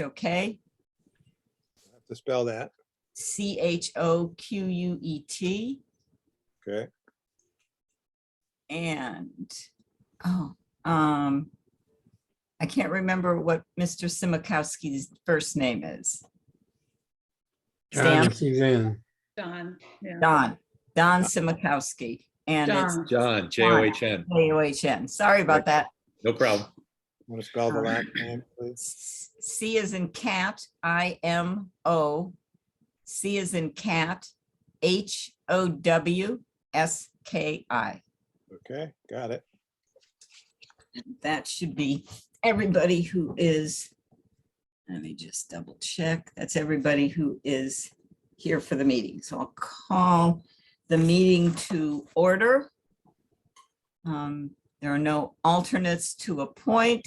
okay? Have to spell that. Choquet. Okay. And, I can't remember what Mr. Simakowski's first name is. John Stan? Suzanne. Don, yeah. Don Simakowski. And it's John. John, John. J-O-H-N. Sorry about that. No problem. Want to spell the last name, please? C is in cat, I-M-O. C is in cat, H-O-W-S-K-I. Okay, got it. That should be everybody who is, let me just double check. That's everybody who is here for the meeting. So I'll call the meeting to order. There are no alternates to appoint.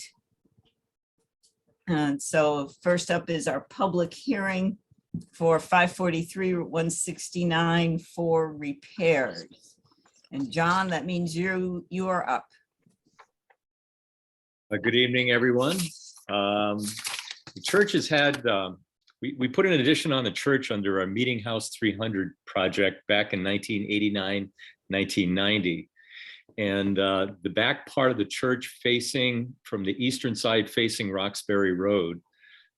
And so first up is our public hearing for 543 Route 169 for repairs. And John, that means you are up. Good evening, everyone. The church has had, we put an addition on the church under our Meeting House 300 project back in 1989, 1990. And the back part of the church facing from the eastern side facing Roxbury Road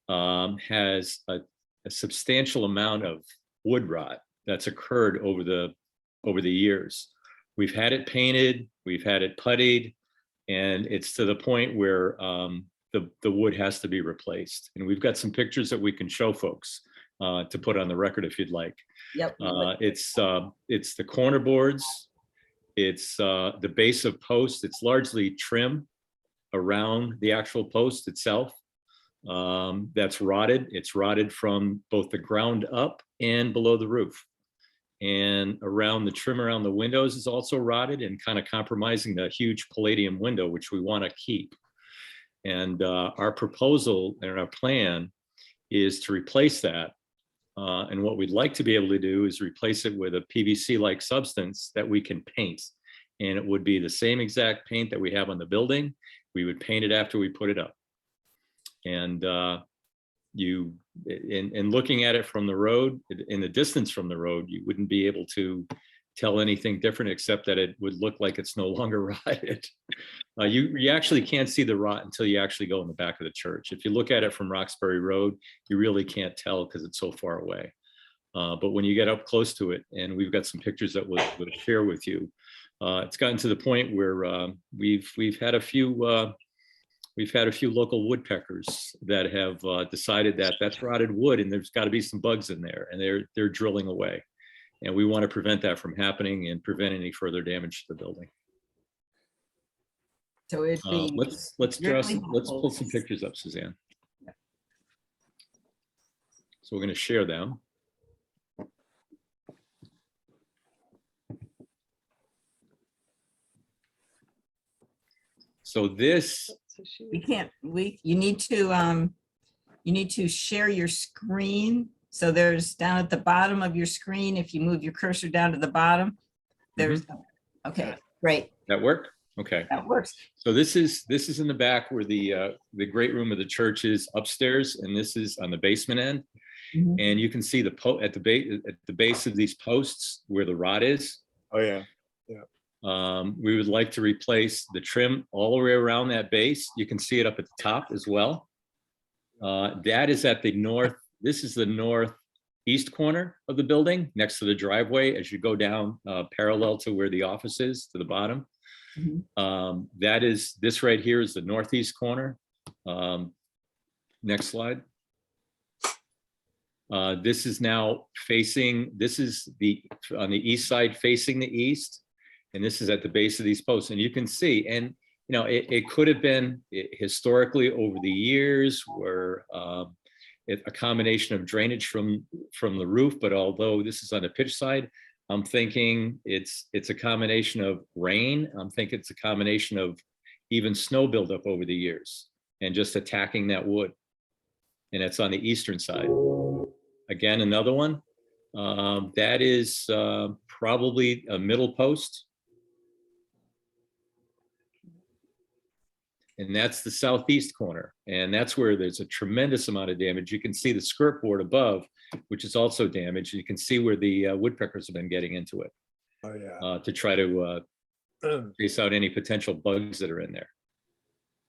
has a substantial amount of wood rot that's occurred over the years. We've had it painted, we've had it puttied, and it's to the point where the wood has to be replaced. And we've got some pictures that we can show folks to put on the record if you'd like. Yep. It's the corner boards, it's the base of posts. It's largely trim around the actual post itself. That's rotted. It's rotted from both the ground up and below the roof. And around the trim around the windows is also rotted and kind of compromising the huge palladium window, which we want to keep. And our proposal and our plan is to replace that. And what we'd like to be able to do is replace it with a PVC-like substance that we can paint. And it would be the same exact paint that we have on the building. We would paint it after we put it up. And in looking at it from the road, in the distance from the road, you wouldn't be able to tell anything different except that it would look like it's no longer rotted. You actually can't see the rot until you actually go in the back of the church. If you look at it from Roxbury Road, you really can't tell because it's so far away. But when you get up close to it, and we've got some pictures that we'll share with you, it's gotten to the point where we've had a few local woodpeckers that have decided that that's rotted wood and there's got to be some bugs in there, and they're drilling away. And we want to prevent that from happening and prevent any further damage to the building. So it'd be. Let's pull some pictures up, Suzanne. So we're going to share them. So this, You need to share your screen. So there's down at the bottom of your screen, if you move your cursor down to the bottom, there's, okay, great. that work? Okay. That works. So this is in the back where the great room of the church is upstairs, and this is on the basement end. Mhm. And you can see at the base of these posts where the rot is. Oh, yeah. We would like to replace the trim all the way around that base. You can see it up at the top as well. That is at the north. This is the northeast corner of the building, next to the driveway as you go down parallel to where the office is to the bottom. Mhm. That is, this right here is the northeast corner. Next slide. This is now facing, this is on the east side facing the east. And this is at the base of these posts. And you can see, and you know, it could have been historically over the years where a combination of drainage from the roof, but although this is on the pitch side, I'm thinking it's a combination of rain. I'm thinking it's a combination of even snow buildup over the years and just attacking that wood. And it's on the eastern side. Again, another one. That is probably a middle post. And that's the southeast corner. And that's where there's a tremendous amount of damage. You can see the skirt board above, which is also damaged. You can see where the woodpeckers have been getting into it Oh, yeah. to try to chase out any potential bugs that are in there.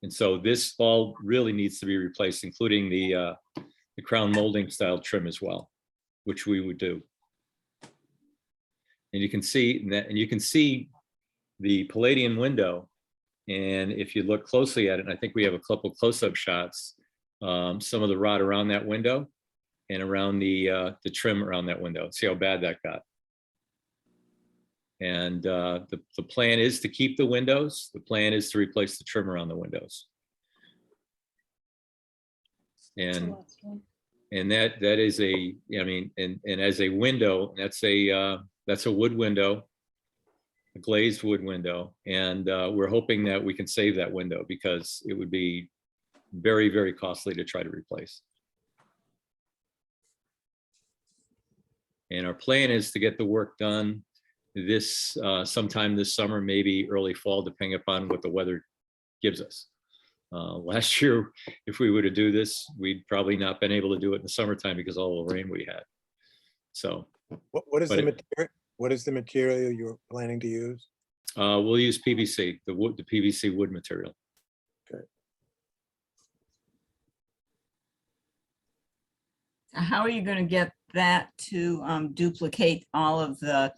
And so this all really needs to be replaced, including the crown molding style trim as well, which we would do. And you can see that, and you can see the Palladian window. And if you look closely at it, and I think we have a couple close-up shots, some of the rot around that window and around the trim around that window. See how bad that got. And the plan is to keep the windows. The plan is to replace the trim around the windows. And that is a, I mean, and as a window, that's a wood window, a glazed wood window. And we're hoping that we can save that window because it would be very, very costly to try to replace. And our plan is to get the work done this sometime this summer, maybe early fall, depending upon what the weather gives us. Last year, if we were to do this, we'd probably not been able to do it in the summertime because of all the rain we had. So What is But the it- material? What is the material you're planning to use? we'll use PVC, the PVC wood material. How are you going to get that to duplicate all of the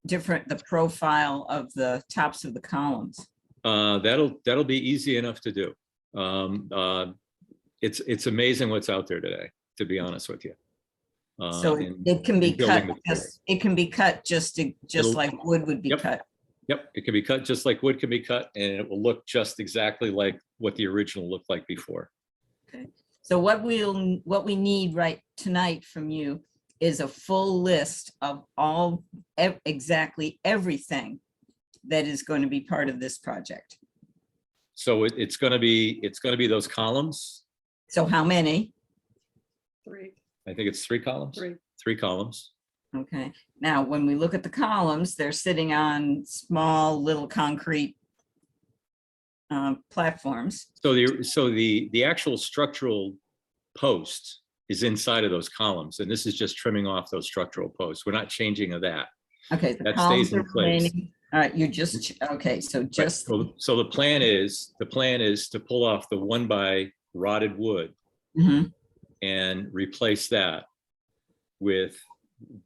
different, the profile of the tops of the columns? That'll be easy enough to do. It's amazing what's out there today, to be honest with you. So it can be in building cut, material. it can be cut just It'll- like wood would be Yep. cut. Yep, it can be cut just like wood can be cut, and it will look just exactly like what the original looked like before. So what we need right tonight from you is a full list of all, exactly everything that is going to be part of this project. So it's gonna be those columns. So how many? Three, I think it's 3 columns. three. 3 columns. Okay, now, when we look at the columns, they're sitting on small little concrete platforms. So the actual structural post is inside of those columns, and this is just trimming off those structural posts. We're not changing of that. Okay, the That columns stays in are place. remaining. All right, you're just, okay, so Right, just, so the plan is to pull off the 1x rotted wood mhm, and replace that with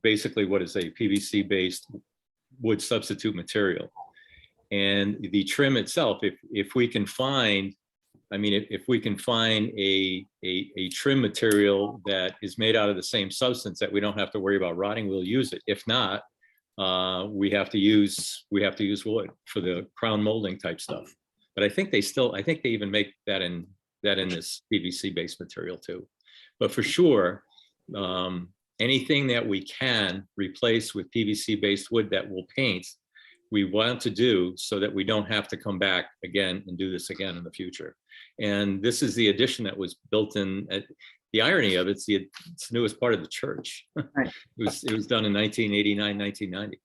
basically what is a PVC-based wood substitute material. And the trim itself, if we can find, I mean, if we can find a trim material that is made out of the same substance that we don't have to worry about rotting, we'll use it. If not, we have to use wood for the crown molding type stuff. But I think they even make that in this PVC-based material too. But for sure, anything that we can replace with PVC-based wood that we'll paint, we want to do so that we don't have to come back again and do this again in the future. And this is the addition that was built in. The irony of it's the newest part of the church. Right. It was done in 1989, 1990.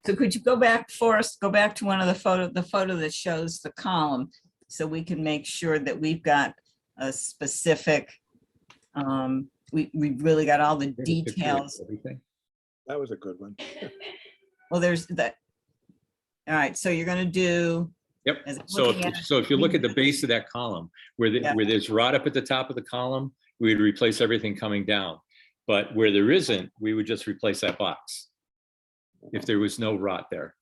so could you go back for us, go back to one of the photo that shows the column, so we can make sure that we've got a specific, we've really got all the Take a picture of details. everything. That was a good one. Well, there's that. All right, so you're gonna do, Yep. as I'm So looking at it, if you look at the base of that column, where Yeah. there's rot up at the top of the column, we would replace everything coming down. But where there isn't, we would just replace that box if there was no rot there.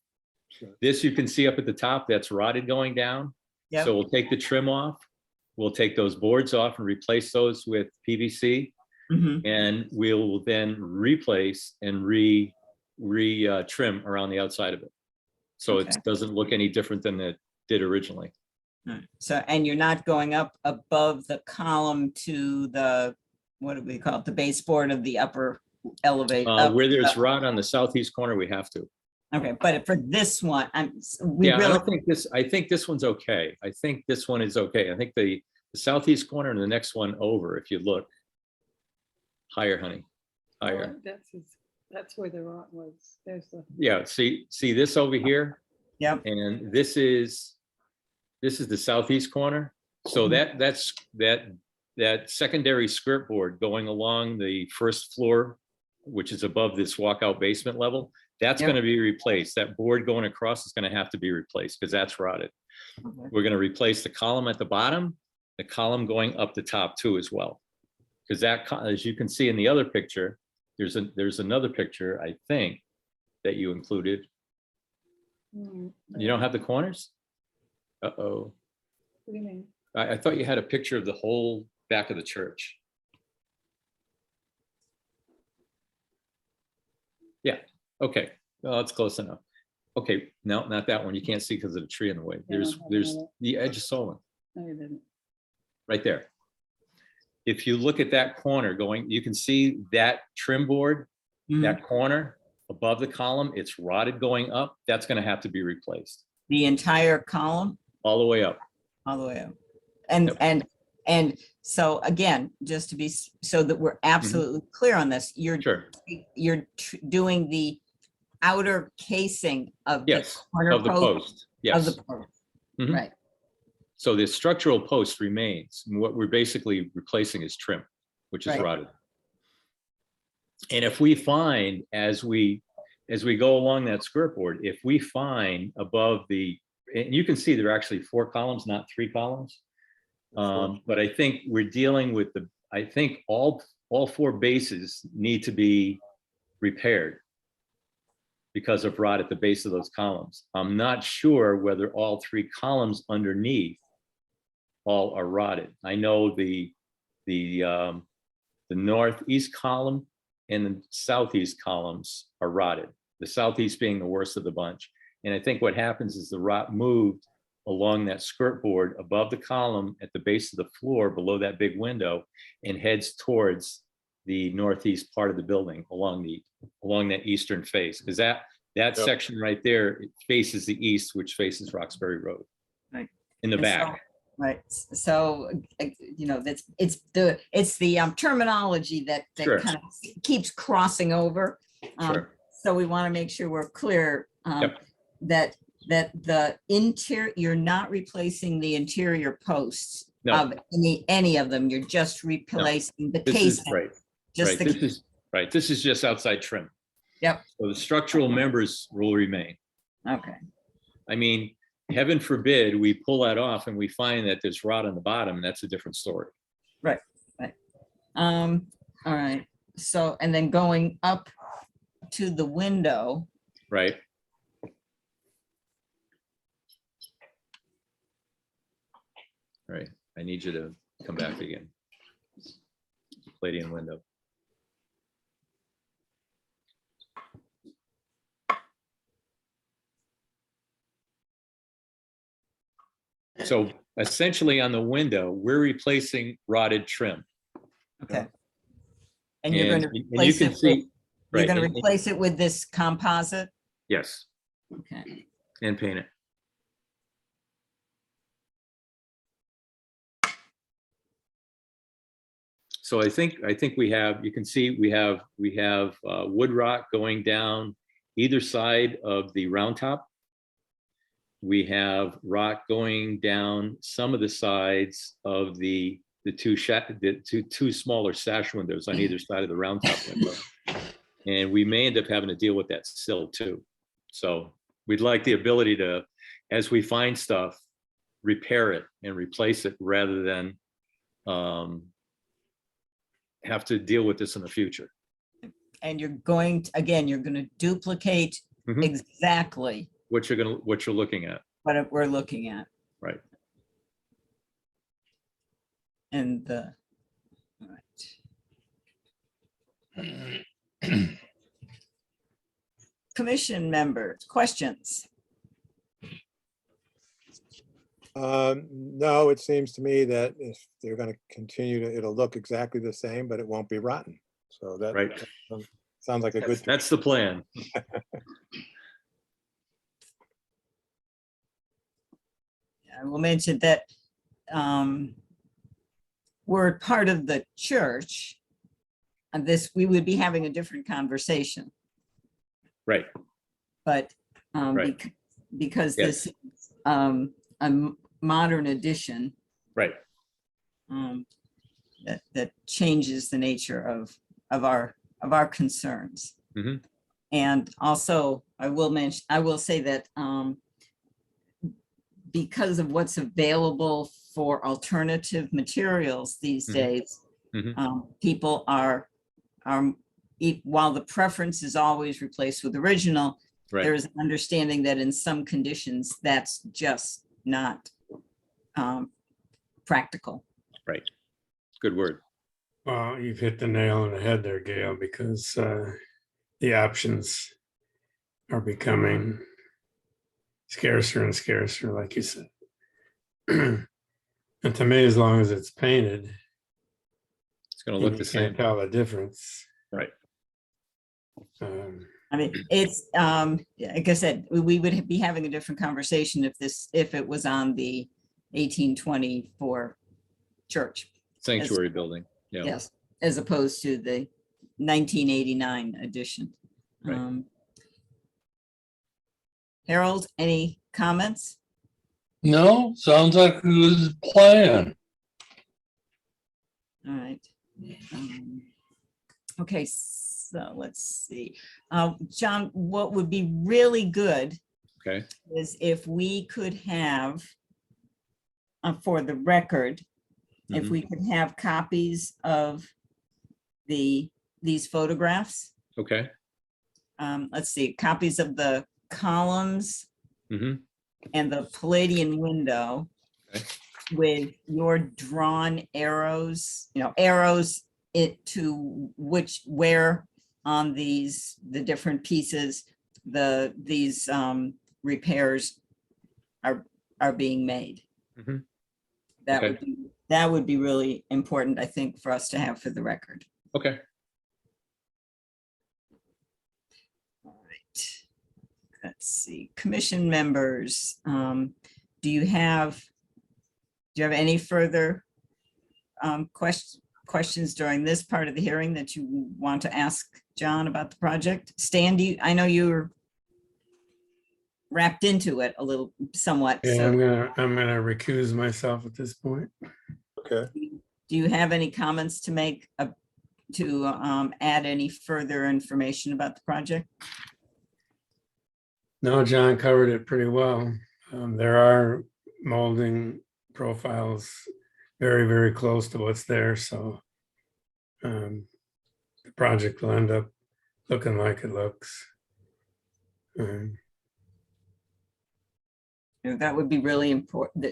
Sure. This you can see up at the top, that's rotted going down. Yep. So we'll take the trim off. We'll take those boards off and replace those with PVC. mhm, And we'll then replace and trim around the outside of it. So it Okay. doesn't look any different than it did originally. all right. So, and you're not going up above the column to the, what do we call it, the baseboard of the upper elevate. Where there's rot on the southeast corner, we have to. Okay, but for this one, Yeah, I don't think I think this one's okay. I think this one is okay. I think the southeast corner and the next one over, if you look. Higher, honey, higher. That's where the rot was. There's the, Yeah, see this over here? Yep. And this is This is the southeast corner. So that secondary skirt board going along the first floor, which is above this walkout basement level, that's Yep. going to be replaced. That board going across is going to have to be replaced because that's rotted. Okay. We're going to replace the column at the bottom, the column going up the top too as well. Because that, as you can see in the other picture, there's another picture, I think, that you included. Mm, You don't have the corners? Uh-oh. What do you mean? I thought you had a picture of the whole back of the church. Yeah, okay, well, that's close enough. Okay, no, not that one. You can't see because of the tree in the way. Yeah, There's I don't there's know. the edge of Solon, No, you didn't. right there. If you look at that corner going, you can see that trim board, Mhm. that corner above the column, it's rotted going up. That's gonna have to be replaced The entire column all the way up. all the way up. And, Yep. and so again, just to be, so that we're absolutely clear on this, you're Sure, doing the outer casing of the yes, corner of the post post, of yes. the post. Mhm. Right, So the structural post remains. And what we're basically replacing is trim, which is Right. rotted. And if we find, as we go along that skirt board, if we find above the, and you can see there are actually 4 columns, not 3 columns. But I think we're dealing with I think all 4 bases need to be repaired because of rot at the base of those columns. I'm not sure whether all 3 columns underneath all are rotted. I know the northeast column and the southeast columns are rotted, the southeast being the worst of the bunch. And I think what happens is the rot moved along that skirt board above the column at the base of the floor below that big window and heads towards the northeast part of the building along that eastern face. Because that section right there, it faces the east, which faces Roxbury Road. Right. In the And so- back. right. So, you know, it's the terminology that Sure. kind of keeps crossing over. Sure. So we want to make sure we're clear Yep. that the interior, you're not replacing the interior posts No. of any of them. You're just replacing the This is casing. right. Just Right. the, This is just outside trim. Yep. So the structural members will remain. okay. I mean, heaven forbid we pull that off and we find that there's rot on the bottom, and that's a different story. All right. So, and then going up to the window, Right? Right. I need you to come back again. Palladian window. So essentially on the window, we're replacing rotted trim. okay. And you're going to And you replace can it with, see, you're right, going to and- replace it with this composite? yes, Okay. and paint it. So I think we have, you can see we have wood rock going down either side of the round top. We have rock going down some of the sides of the two smaller sash windows on either side of the round top window. And we may end up having to deal with that sill too. So we'd like the ability to, as we find stuff, repair it and replace it rather than have to deal with this in the future. And you're going to, again, you're going to duplicate Mhm. exactly What you're looking at. what we're looking at. Right. And the, all right. Commission members, questions? No, it seems to me that if they're gonna continue to, it'll look exactly the same, but it won't be rotten. So that Right. sounds like a good. That's the plan. I will mention that we're part of the church. And this, we would be having a different conversation, Right. but Right. because Yes. this, modern addition Right. that changes the nature of our concerns. Mhm. And also, I will say that because of what's available for alternative materials these Mhm. days, Mhm. people are, while the preference is always replaced with original, Right. there is an understanding that in some conditions, that's just not practical. Right. Good word. Well, you've hit the nail on the head there, Gail, because the options are becoming scarcer and scarcer, like you said. And to me, as long as it's painted, It's going to and look you the same. can't tell the difference. Right. I mean, it's, like I said, we would be having a different conversation if it was on the 1824 church. Sanctuary building. Yeah. Yes, as opposed to the 1989 edition. Right. Harold, any comments? No, sounds like a good plan. All right. Okay, so let's see. John, what would be really good Okay. is if we could have, for the record, if Mhm. we could have copies of these photographs. Okay. Let's see, copies of the columns Hmm. and the Palladian window Okay. with your drawn arrows, arrows to where on the different pieces, these repairs are being made. Mhm. That Okay. would be really important, I think, for us to have for the record. Okay. All right. Let's see, commission members, do you have any further questions during this part of the hearing that you want to ask John about the project? Stan, I know you're wrapped into it a little somewhat, Yeah, so I'm gonna recuse myself at this point. Okay. do you have any comments to make to add any further information about the project? No, John covered it pretty well. There are molding profiles very, very close to what's there, so the project will end up looking like it looks. That would be really important.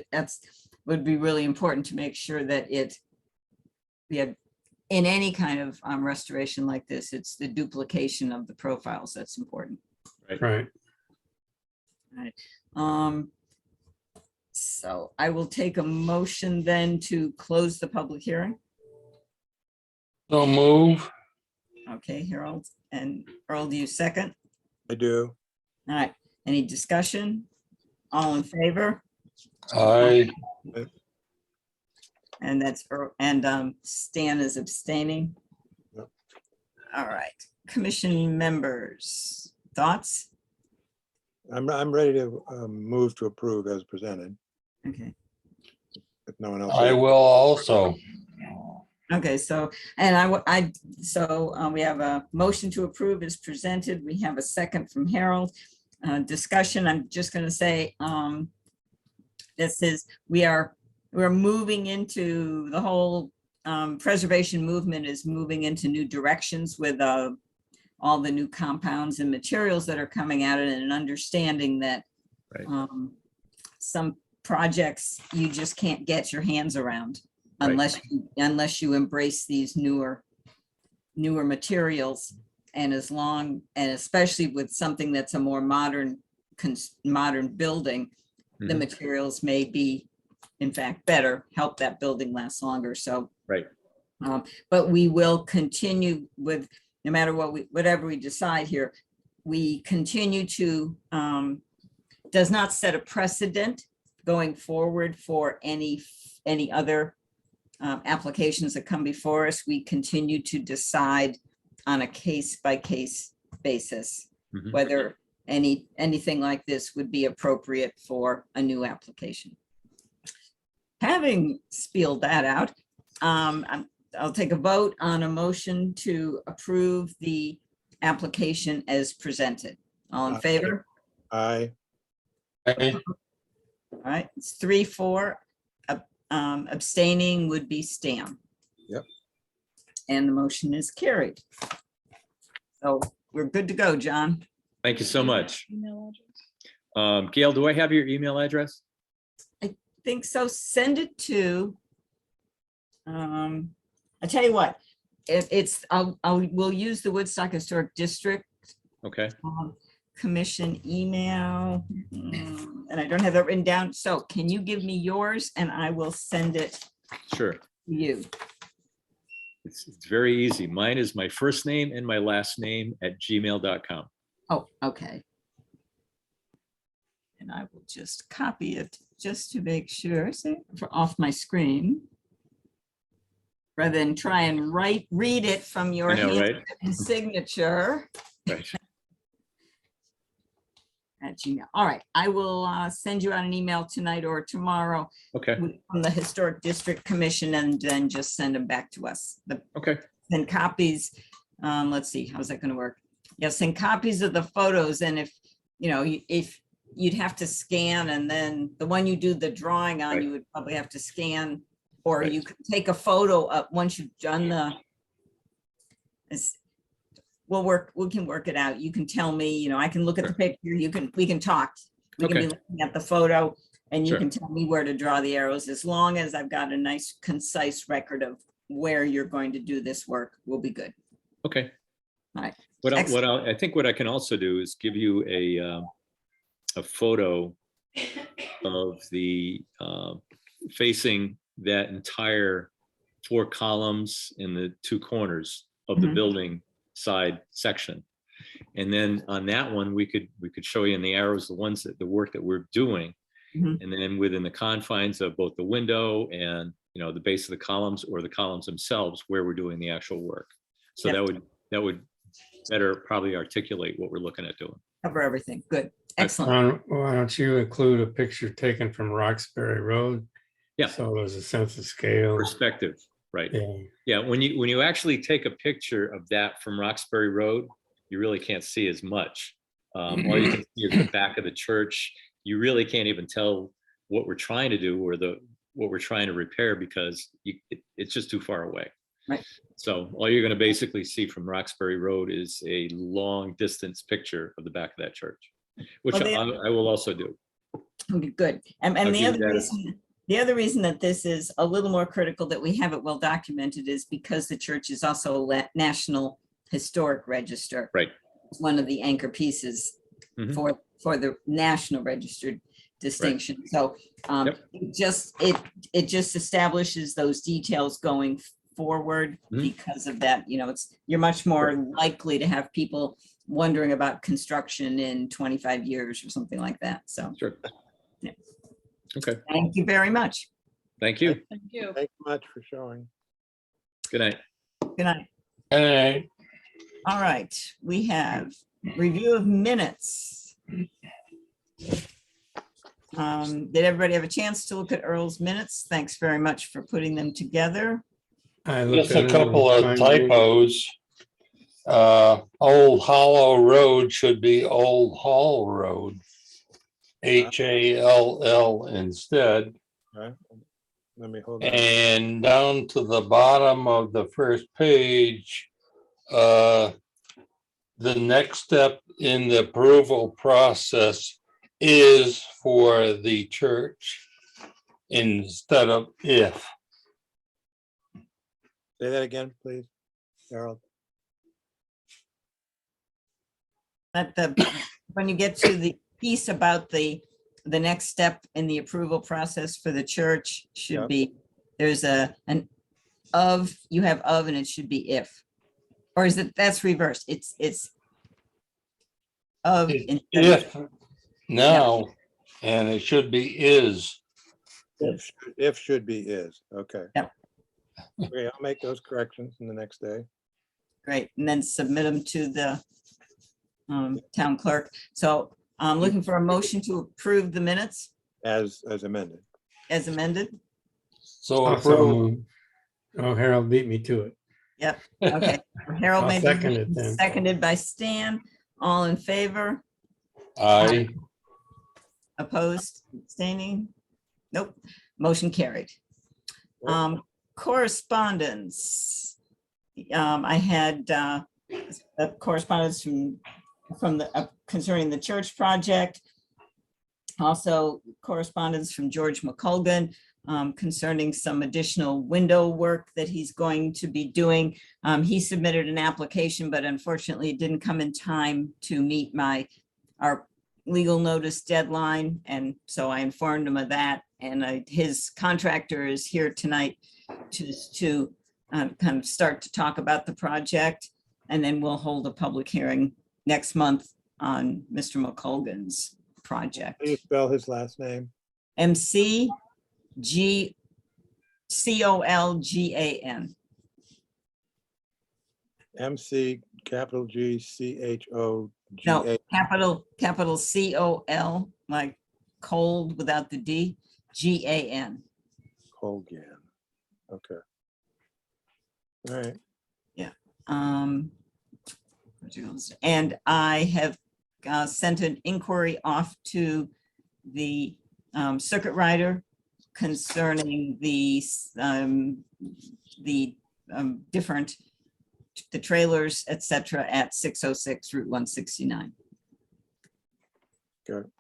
Would be really important to make sure that we have, in any kind of restoration like this, it's the duplication of the profiles that's important. Right. So I will take a motion then to close the public hearing. So move. Okay, Harold, and Earl, do you second? I do. All right, any discussion? All in favor? Aye. And that's, and Stan is abstaining. Yep. All right, commission members, thoughts? I'm ready to move to approve as presented, Okay, if no one else. I is. will also. okay, so, we have a motion to approve is presented. We have a second from Harold. Discussion, I'm just gonna say, this is, we're moving into the whole preservation movement is moving into new directions with all the new compounds and materials that are coming out, and an understanding that Right. some projects you just can't get your hands around Right. unless you embrace these newer materials. And especially with something that's a more modern building, the Mhm. materials may be, in fact, better, help that building last longer. So, Right. but we will continue with, no matter whatever we decide here, we continue to, does not set a precedent going forward for any other applications that come before us. We continue to decide on a case-by-case basis Mhm. whether anything like this would be appropriate for a new application. having spelled that out, I'll take a vote on a motion to approve the application as presented. All in Aye. favor? Aye. Okay. All right, it's 3-4. Abstaining would be Stan. Yep. And the motion is carried. So we're good to go, John. Thank you so much. Email address. Gail, do I have your email address? Think so. Send it to, I tell you what, we'll use the Woodstock Historic District Okay, Commission email, and I don't have that written down. So can you give me yours and I will send it sure. to you? It's very easy. Mine is my first name and my last name @gmail.com. Oh, okay. And I will just copy it just to make sure, see, off my screen. Rather than try and read it from your I know, right? handwritten signature Right. at Gmail. All right, I will send you out an email tonight or tomorrow Okay, from the Historic District Commission and then just send them back to us. okay, Then copies, let's see, how's that gonna work? Yes, send copies of the photos, and if, if you'd have to scan, and then the one you do the drawing on, Right. you would probably have to scan, or Right. you could take a photo up once you've done the. We can work it out. You can tell me, I can look at the picture, we can talk. We can be Okay. looking at the photo, and you Sure. can tell me where to draw the arrows, as long as I've got a nice concise record of where you're going to do this work, we'll be good. okay. All right. I think what I can also do is give you a photo of the facing that entire 4 columns in the 2 corners of the Mhm. building side section. And then on that one, we could show you in the arrows, the work that we're doing. Mhm. And then within the confines of both the window and, the base of the columns or the columns themselves, where we're doing the actual work. So Yeah. that would better probably articulate what we're looking at doing. Cover everything. Good. Excellent. Why don't you include a picture taken from Roxbury Road? Yeah. So there's a sense of scale. Perspective, right? Yeah. Yeah, when you actually take a picture of that from Roxbury Road, you really can't see as much. All you can see is the back of the church. You really can't even tell what we're trying to do or what we're trying to repair, because it's just too far away. Right. So all you're going to basically see from Roxbury Road is a long distance picture of the back of that church, which Well, I will also do. Okay, good. And I'll the give other that a- reason, the other reason that this is a little more critical, that we have it well documented, is because the church is also a National Historic Register. Right. It's one of the anchor pieces Mhm. for the National Registered distinction. So Yep. it just establishes those details going forward Mhm. because of that. You're much more likely to have people wondering about construction in 25 years or something like that. So Sure. Yeah. Okay, thank you very much. thank you. Thank you. Thanks much for showing. Good night. Good night. Hey, All right, we have review of minutes. Did everybody have a chance to look at Earl's minutes? Thanks very much for putting them together. I looked just at a it couple and of find- typos. Old Hollow Road should be Old Hall Road. HALL instead. All right. Let me hold on. And down to the bottom of the first page, the next step in the approval process is for the church instead of if. Say that again, please, Harold. When you get to the piece about the next step in the approval process for the church should Yep. be, there's an of, you have of, and it should be if. Or is it, that's reversed. It's of. instead of If now, and it should be is. If should be is, okay. Yep. Okay, I'll make those corrections in the next day. Great, and then submit them to the town clerk. So I'm looking for a motion to approve the minutes As amended. as amended. So Also approved. moved. Oh, Harold beat me to it. Yep, okay. Harold I'll made second the it then. seconded by Stan. All in favor? Aye. Opposed, abstaining? Nope, motion carried. Correspondence. I had a correspondence from the concerning the church project. Also correspondence from George McColgan concerning some additional window work that he's going to be doing. He submitted an application, but unfortunately it didn't come in time to meet our legal notice deadline. And so I informed him of that. And his contractor is here tonight to kind of start to talk about the project. And then we'll hold a public hearing next month on Mr. McColgan's project. How do you spell his last name? McColgan. MC capital G C H O G No, A. capital COL, like cold without the D, GAN. Colgan. Okay. All right. And I have sent an inquiry off to the circuit rider concerning the different, the trailers, et cetera, at 606 Route 169. Good.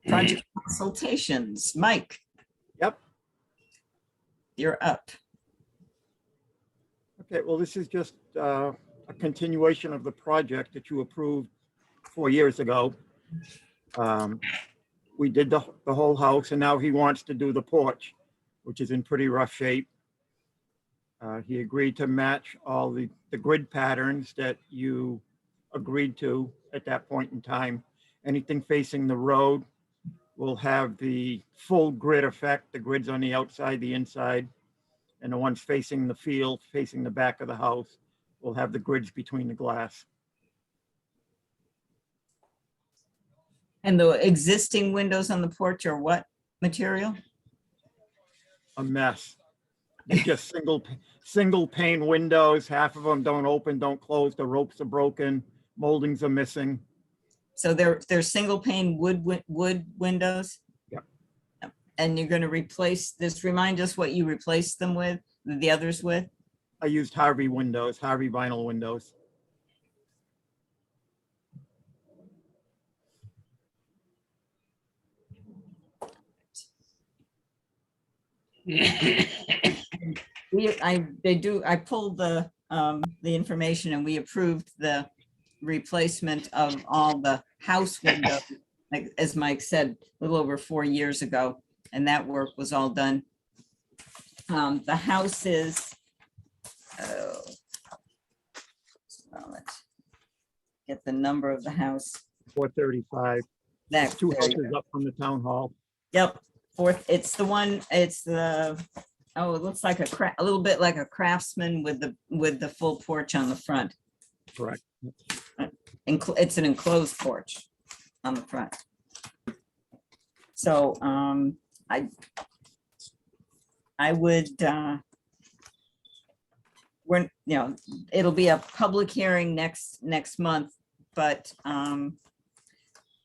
Project consultations, Mike. Yep. You're up. Okay, well, this is just a continuation of the project that you approved 4 years ago. We did the whole house, and now he wants to do the porch, which is in pretty rough shape. He agreed to match all the grid patterns that you agreed to at that point in time. Anything facing the road will have the full grid effect. The grid's on the outside, the inside. And the ones facing the field, facing the back of the house, will have the grids between the glass. And the existing windows on the porch are what material? A mess. They're just single pane windows. Half of them don't open, don't close. The ropes are broken, moldings are missing. So they're single pane wood windows? Yep. And you're going to replace this, remind us what you replaced them with, the others with? I used Harvey windows, Harvey vinyl windows. I pulled the information and we approved the replacement of all the house windows, like, as Mike said, a little over 4 years ago, and that work was all done. The house is, let's get the number of the house. 435, That, two there you go. houses up from the town hall. Yep, fourth, it's the one, it's the, oh, it looks like a little bit like a Craftsman with the full porch on the front. Correct. It's an enclosed porch on the front. So I would, it'll be a public hearing next month, but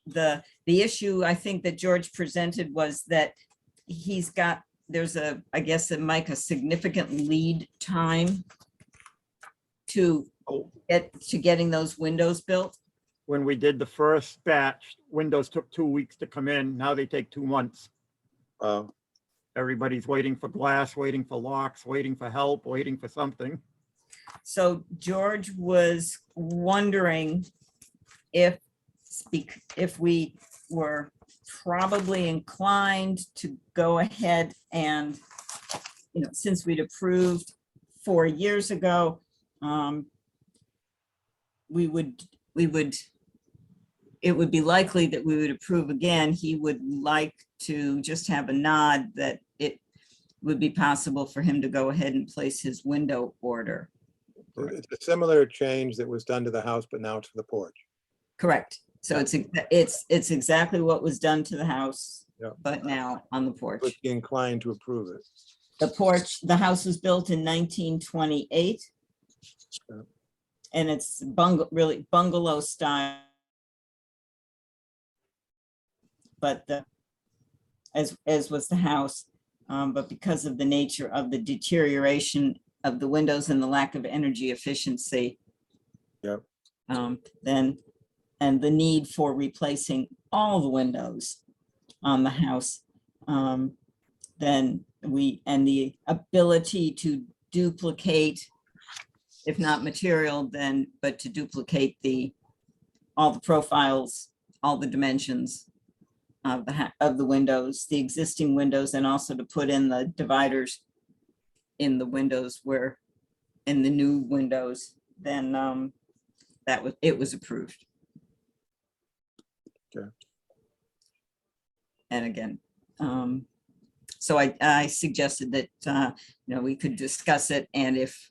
the issue I think that George presented was that there's I guess, Mike, a significant lead time to getting those windows built. When we did the first batch, windows took 2 weeks to come in. Now they take 2 months. Everybody's waiting for glass, waiting for locks, waiting for help, waiting for something. So George was wondering if we were probably inclined to go ahead and, since we'd approved 4 years ago, it would be likely that we would approve again. He would like to just have a nod that it would be possible for him to go ahead and place his window order. It's a similar change that was done to the house, but now to the porch. Correct. So it's exactly what was done to the house. Yeah. but now on the porch. Would be inclined to approve it. The porch, the house was built in 1928. Yeah. And it's really bungalow style. But as was the house, but because of the nature of the deterioration of the windows and the lack of energy efficiency. Yep. Then, and the need for replacing all the windows on the house, then and the ability to duplicate, if not material, then, but to duplicate all the profiles, all the dimensions of the windows, the existing windows, and also to put in the dividers in the windows where, in the new windows, then it was approved. Okay. And again, so I suggested that, we could discuss it, and if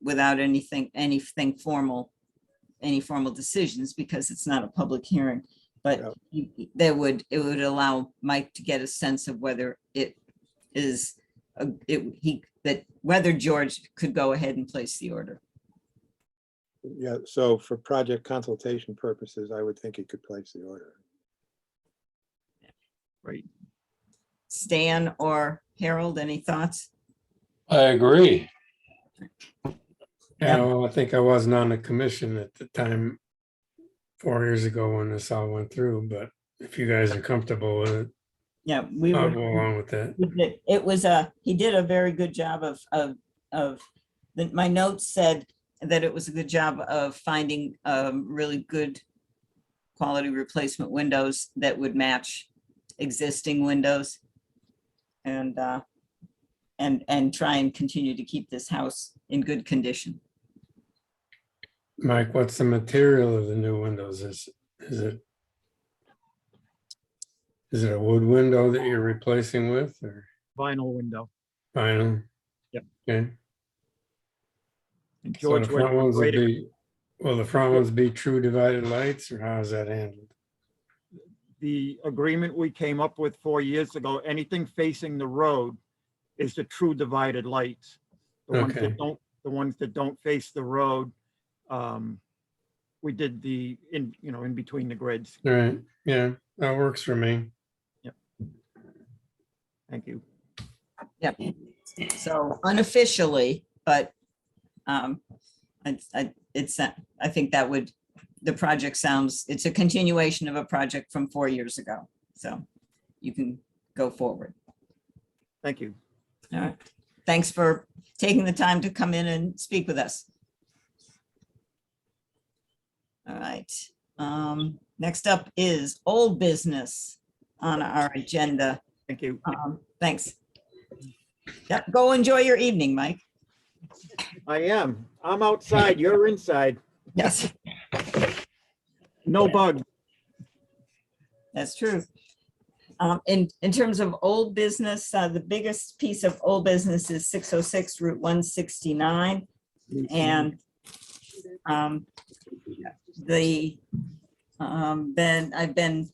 without anything formal, any formal decisions, because it's not a public hearing, but it would allow Mike to get a sense of whether it is, whether George could go ahead and place the order. Yeah, so for project consultation purposes, I would think he could place the order. Right. Stan or Harold, any thoughts? I agree. Yeah, well, I think I wasn't on the commission at the time 4 years ago when this all went through, but if you guys are comfortable with it, Yeah, we I'll would. go along with that. It was he did a very good job my notes said that it was a good job of finding really good quality replacement windows that would match existing windows, and try and continue to keep this house in good condition. Mike, what's the material of the new windows? Is it a wood window that you're replacing with, or Vinyl window. vinyl? Yep. Okay. And So George the front went ones to will great, be, will the front ones be true divided lights, or how is that handled? the agreement we came up with 4 years ago, anything facing the road is the true divided lights. The ones Okay. that don't face the road, we did in between the grids. All right, yeah, that works for me. Thank you. Yep. So unofficially, but I think that would, the project sounds, it's a continuation of a project from 4 years ago. So you can go forward. Thank you. All right. Thanks for taking the time to come in and speak with us. All right. Next up is old business on our agenda. Thank you. Thanks. Yep, go enjoy your evening, Mike. I am. I'm outside. You're inside. Yes, No bug. that's true. In terms of old business, the biggest piece of old business is 606 Route 169. And I've been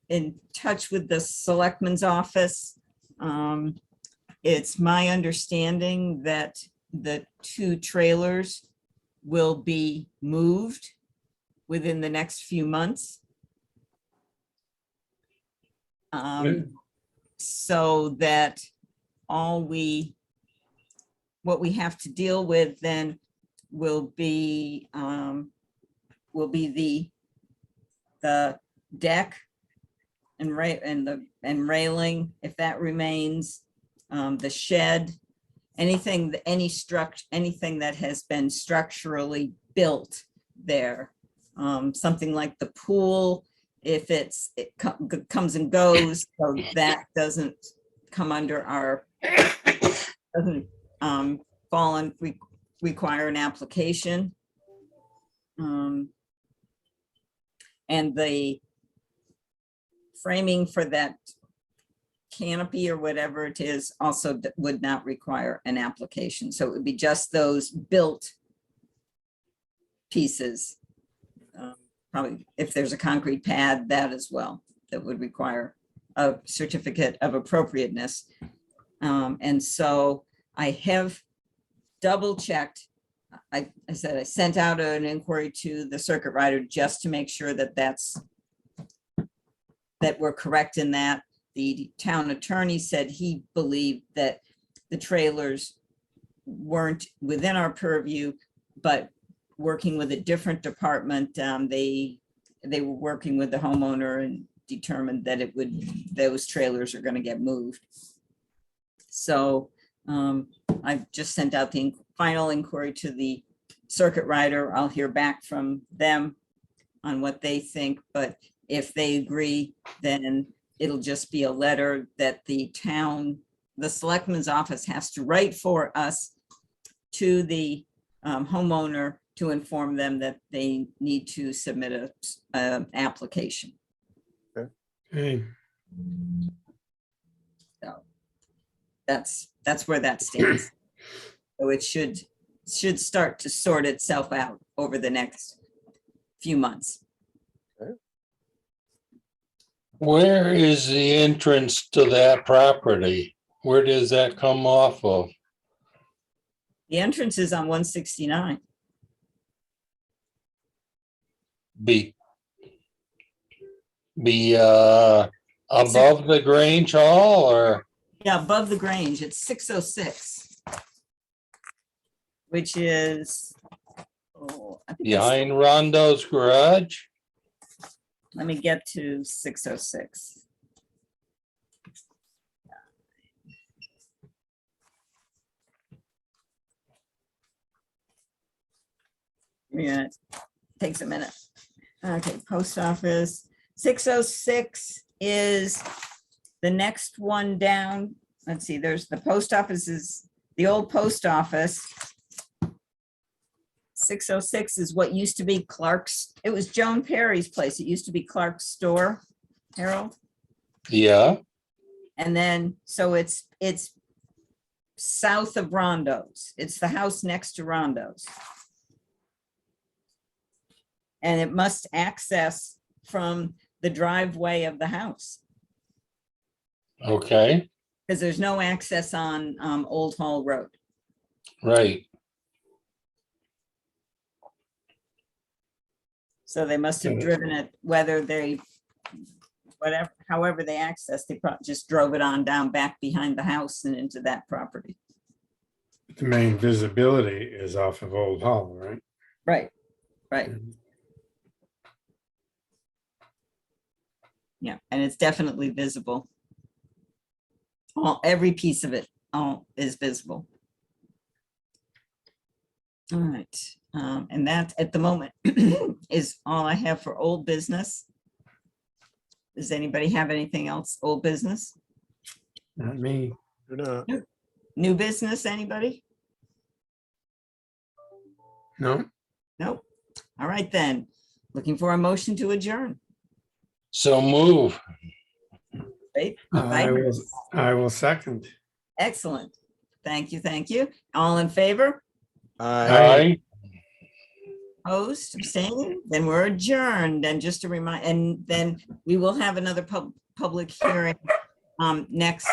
in touch with the selectman's office. It's my understanding that the 2 trailers will be moved within the next few months. So that what we have to deal with then will be the deck and railing, if that remains, the shed, anything that has been structurally built there, something like the pool, if it comes and goes, so that doesn't come under our, doesn't fall and require an application. And the framing for that canopy or whatever it is also would not require an application. So it would be just those built pieces. Probably if there's a concrete pad, that as well. that would require a certificate of appropriateness. And so I have double checked. I said I sent out an inquiry to the circuit rider just to make sure that that we're correct in that. The town attorney said he believed that the trailers weren't within our purview, but working with a different department, they were working with the homeowner and determined that those trailers are gonna get moved. So I've just sent out the final inquiry to the circuit rider. I'll hear back from them on what they think, but if they agree, then it'll just be a letter that the selectman's office has to write for us to the homeowner to inform them that they need to submit a application. Okay, So that's where that stands. So it should start to sort itself out over the next few months. Where is the entrance to that property? Where does that come off of? The entrance is on 169. Be above the Grange Hall or? Yeah, above the Grange, it's 606. Which is, I think it's- Behind Rondo's garage? let me get to 606. Yeah, it takes a minute. Okay, post office. 606 is the next one down. Let's see, there's the post office is the old post office. 606 is what used to be Clark's. It was Joan Perry's place. It used to be Clark's store, Harold. Yeah, And then, so it's south of Rondo's. It's the house next to Rondo's. And it must access from the driveway of the house okay, because there's no access on Old Hall Road. right. So they must have driven it, however they accessed, they probably just drove it on down back behind the house and into that property. the main visibility is off of Old Hall, right? Right, right. Yeah, and it's definitely visible. Every piece of it is visible. All right, and that at the moment is all I have for old business. Does anybody have anything else, old business? Not me. You're not. New business, anybody? No, Nope. All right then, looking for a motion to adjourn. So move. Right? I will second. Excellent. Thank you, thank you. All in favor? Aye. Opposed, abstaining, then we're adjourned. And just to remind, and then we will have another public hearing next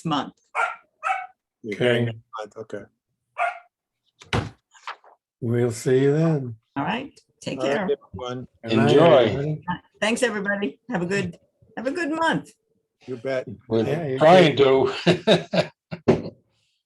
month. Okay, Okay. we'll see you then. All right, take All right, care. everyone. Good night, Enjoy. everybody. Thanks, everybody. Have a good month. You bet. We're Yeah, you trying to.